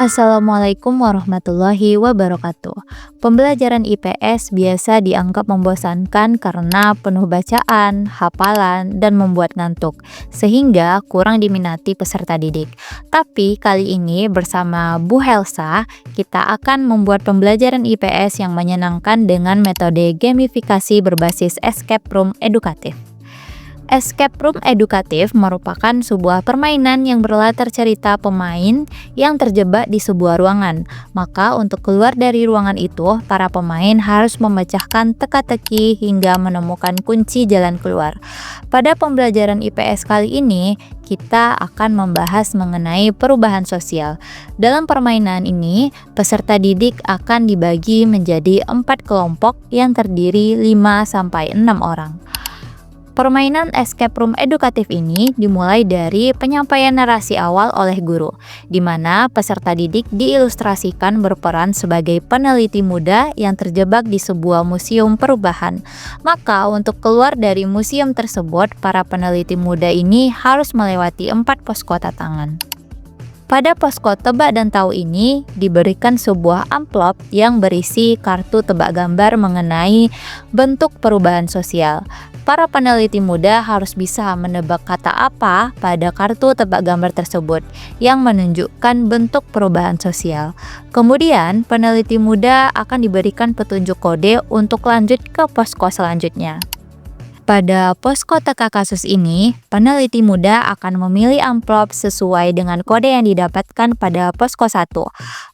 Assalamualaikum warahmatullahi wabarakatuh. Pembelajaran IPS biasa dianggap membosankan karena penuh bacaan, hafalan, dan membuat ngantuk, sehingga kurang diminati peserta didik. Tapi kali ini bersama Bu Helsa, kita akan membuat pembelajaran IPS yang menyenangkan dengan metode gamifikasi berbasis escape room edukatif. Escape room edukatif merupakan sebuah permainan yang berlatar cerita pemain yang terjebak di sebuah ruangan. Maka untuk keluar dari ruangan itu, para pemain harus memecahkan teka-teki hingga menemukan kunci jalan keluar. Pada pembelajaran IPS kali ini, kita akan membahas mengenai perubahan sosial. Dalam permainan ini, peserta didik akan dibagi menjadi 4 kelompok yang terdiri 5-6 orang. Permainan escape room edukatif ini dimulai dari penyampaian narasi awal oleh guru, di mana peserta didik diilustrasikan berperan sebagai peneliti muda yang terjebak di sebuah museum perubahan. Maka untuk keluar dari museum tersebut, para peneliti muda ini harus melewati 4 posko tantangan. Pada posko tebak dan tahu ini diberikan sebuah amplop yang berisi kartu tebak gambar mengenai bentuk perubahan sosial. Para peneliti muda harus bisa menebak kata apa pada kartu tebak gambar tersebut yang menunjukkan bentuk perubahan sosial. Kemudian, peneliti muda akan diberikan petunjuk kode untuk lanjut ke posko selanjutnya. Pada posko teka kasus ini, peneliti muda akan memilih amplop sesuai dengan kode yang didapatkan pada posko 1.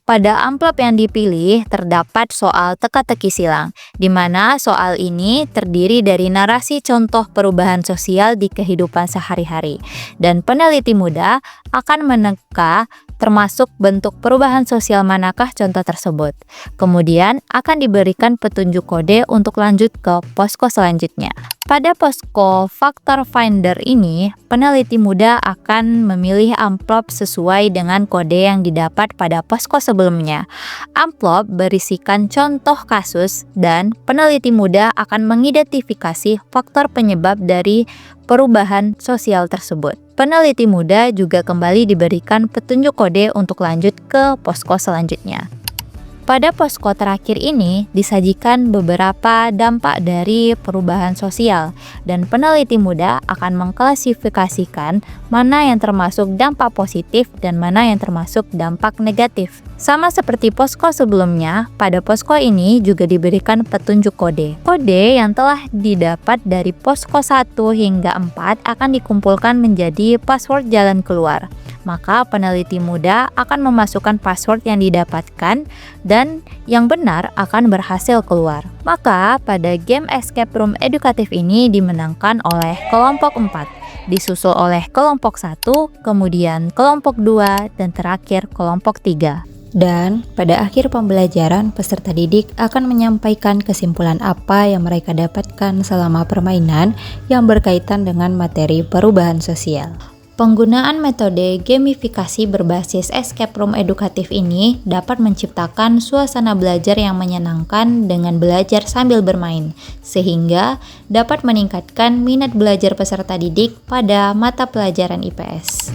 Pada amplop yang dipilih terdapat soal teka-teki silang, di mana soal ini terdiri dari narasi contoh perubahan sosial di kehidupan sehari-hari, dan peneliti muda akan meneka termasuk bentuk perubahan sosial manakah contoh tersebut. Kemudian akan diberikan petunjuk kode untuk lanjut ke posko selanjutnya. Pada posko faktor finder ini, peneliti muda akan memilih amplop sesuai dengan kode yang didapat pada posko sebelumnya. Amplop berisikan contoh kasus dan peneliti muda akan mengidentifikasi faktor penyebab dari perubahan sosial tersebut. Peneliti muda juga kembali diberikan petunjuk kode untuk lanjut ke posko selanjutnya. Pada posko terakhir ini disajikan beberapa dampak dari perubahan sosial dan peneliti muda akan mengklasifikasikan mana yang termasuk dampak positif dan mana yang termasuk dampak negatif. Sama seperti posko sebelumnya, pada posko ini juga diberikan petunjuk kode. Kode yang telah didapat dari posko 1 hingga 4 akan dikumpulkan menjadi password jalan keluar. Maka peneliti muda akan memasukkan password yang didapatkan dan yang benar akan berhasil keluar. Maka pada game escape room edukatif ini dimenangkan oleh kelompok 4, disusul oleh kelompok 1, kemudian kelompok 2, dan terakhir kelompok 3. Dan pada akhir pembelajaran, peserta didik akan menyampaikan kesimpulan apa yang mereka dapatkan selama permainan yang berkaitan dengan materi perubahan sosial. Penggunaan metode gamifikasi berbasis escape room edukatif ini dapat menciptakan suasana belajar yang menyenangkan dengan belajar sambil bermain, sehingga dapat meningkatkan minat belajar peserta didik pada mata pelajaran IPS.